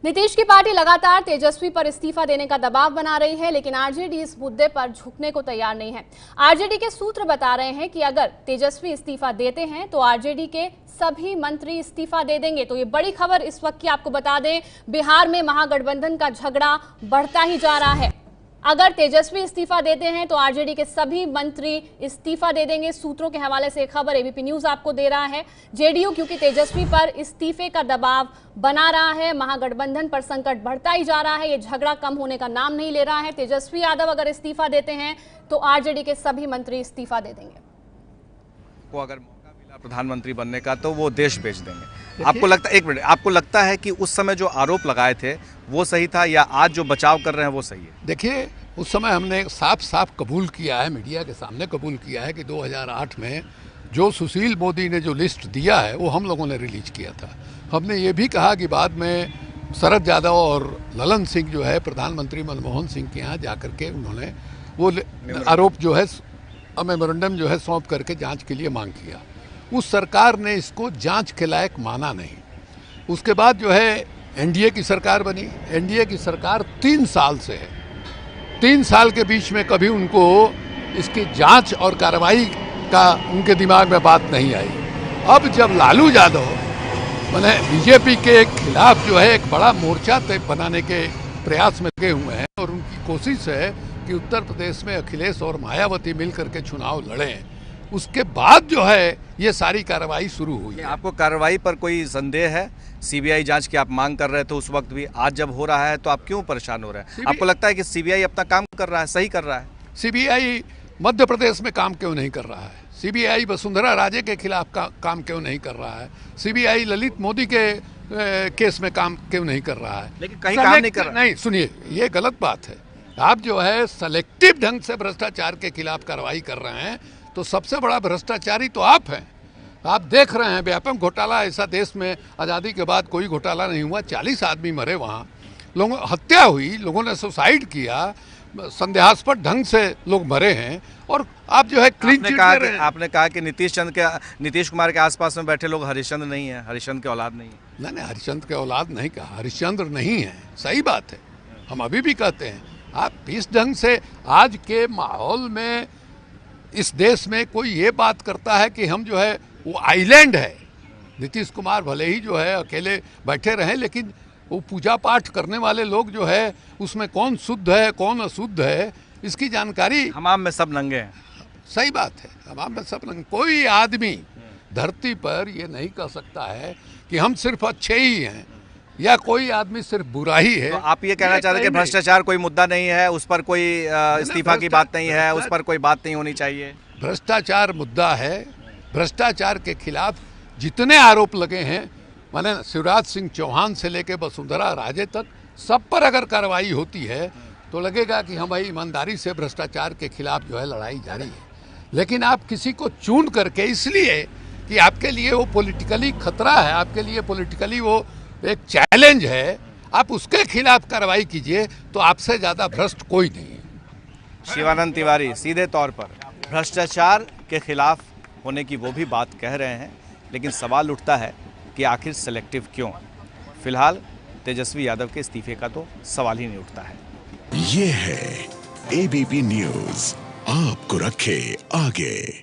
नीतीश की पार्टी लगातार तेजस्वी पर इस्तीफा देने का दबाव बना रही है, लेकिन आरजेडी इस मुद्दे पर झुकने को तैयार नहीं है। आरजेडी के सूत्र बता रहे हैं कि अगर तेजस्वी इस्तीफा देते हैं तो आरजेडी के सभी मंत्री इस्तीफा दे देंगे। तो ये बड़ी खबर इस वक्त की आपको बता दें, बिहार में महागठबंधन का झगड़ा बढ़ता ही जा रहा है। अगर तेजस्वी इस्तीफा देते हैं तो आरजेडी के सभी मंत्री इस्तीफा दे देंगे। सूत्रों के हवाले से खबर एबीपी न्यूज आपको दे रहा है। जेडीयू क्योंकि तेजस्वी पर इस्तीफे का दबाव बना रहा है, महागठबंधन पर संकट बढ़ता ही जा रहा है। ये झगड़ा कम होने का नाम नहीं ले रहा है। तेजस्वी यादव अगर इस्तीफा देते हैं तो आरजेडी के सभी मंत्री इस्तीफा दे देंगे। को अगर मौका मिला प्रधानमंत्री बनने का तो वो देश बेच देंगे। आपको लगता है, एक मिनट, आपको लगता है कि उस समय जो आरोप लगाए थे वो सही था या आज जो बचाव कर रहे हैं वो सही है? देखिए, उस समय हमने साफ साफ कबूल किया है, मीडिया के सामने कबूल किया है कि 2008 में जो सुशील मोदी ने जो लिस्ट दिया है वो हम लोगों ने रिलीज किया था। हमने ये भी कहा कि बाद में शरद यादव और ललन सिंह जो है प्रधानमंत्री मनमोहन सिंह के यहाँ जा करके उन्होंने वो आरोप जो है मेमोरेंडम जो है सौंप करके जांच के लिए मांग किया। उस सरकार ने इसको जांच के लायक माना नहीं। उसके बाद जो है एनडीए की सरकार बनी। एनडीए की सरकार 3 साल से है। 3 साल के बीच में कभी उनको इसकी जांच और कार्रवाई का उनके दिमाग में बात नहीं आई। अब जब लालू यादव मैंने बीजेपी के खिलाफ जो है एक बड़ा मोर्चा बनाने के प्रयास में लगे हुए हैं और उनकी कोशिश है कि उत्तर प्रदेश में अखिलेश और मायावती मिलकर के चुनाव लड़ें, उसके बाद जो है ये सारी कार्रवाई शुरू हुई है। आपको कार्रवाई पर कोई संदेह है? सीबीआई जांच की आप मांग कर रहे थे उस वक्त भी, आज जब हो रहा है तो आप क्यों परेशान हो रहे हैं? आपको लगता है कि सीबीआई अपना काम कर रहा है, सही कर रहा है? सीबीआई मध्य प्रदेश में काम क्यों नहीं कर रहा है? सीबीआई वसुंधरा राजे के खिलाफ काम क्यों नहीं कर रहा है? सीबीआई ललित मोदी के केस में काम क्यों नहीं कर रहा है? लेकिन कहीं काम नहीं कर रहा। नहीं, सुनिए, ये गलत बात है। आप जो है सेलेक्टिव ढंग से भ्रष्टाचार के खिलाफ कार्रवाई कर रहे हैं, तो सबसे बड़ा भ्रष्टाचारी तो आप हैं। आप देख रहे हैं व्यापक घोटाला, ऐसा देश में आज़ादी के बाद कोई घोटाला नहीं हुआ। 40 आदमी मरे, वहाँ लोगों हत्या हुई, लोगों ने सुसाइड किया, संदेहास्पद ढंग से लोग मरे हैं। और आप जो है क्लीन चिट दे रहे हैं। आपने कहा कि नीतीश कुमार के आसपास में बैठे लोग हरिश्चंद्र नहीं है, हरिश्चंद्र के औलाद नहीं है। नहीं, हरिश्चंद्र के औलाद नहीं कहा, हरिश्चंद्र नहीं है, सही बात है। हम अभी भी कहते हैं, आप इस ढंग से आज के माहौल में इस देश में कोई ये बात करता है कि हम जो है वो आइलैंड है। नीतीश कुमार भले ही जो है अकेले बैठे रहे, लेकिन वो पूजा पाठ करने वाले लोग जो है उसमें कौन शुद्ध है कौन अशुद्ध है इसकी जानकारी। हमाम में सब नंगे हैं। सही बात है, हमाम में सब नंगे। कोई आदमी धरती पर ये नहीं कह सकता है कि हम सिर्फ अच्छे ही हैं या कोई आदमी सिर्फ बुरा ही है। तो आप ये कहना चाहते हैं कि भ्रष्टाचार कोई मुद्दा नहीं है, उस पर कोई इस्तीफा की बात नहीं है, उस पर कोई बात नहीं होनी चाहिए? भ्रष्टाचार मुद्दा है। भ्रष्टाचार के खिलाफ जितने आरोप लगे हैं, माने शिवराज सिंह चौहान से लेकर वसुंधरा राजे तक, सब पर अगर कार्रवाई होती है तो लगेगा कि हम भाई ईमानदारी से भ्रष्टाचार के खिलाफ जो है लड़ाई जारी है। लेकिन आप किसी को चून करके, इसलिए कि आपके लिए वो पॉलिटिकली खतरा है, आपके लिए पॉलिटिकली वो एक चैलेंज है, आप उसके खिलाफ कार्रवाई कीजिए, तो आपसे ज़्यादा भ्रष्ट कोई नहीं है। शिवानंद तिवारी सीधे तौर पर भ्रष्टाचार के खिलाफ होने की वो भी बात कह रहे हैं, लेकिन सवाल उठता है कि आखिर सेलेक्टिव क्यों? फिलहाल तेजस्वी यादव के इस्तीफे का तो सवाल ही नहीं उठता है। ये है एबीपी न्यूज़, आपको रखे आगे।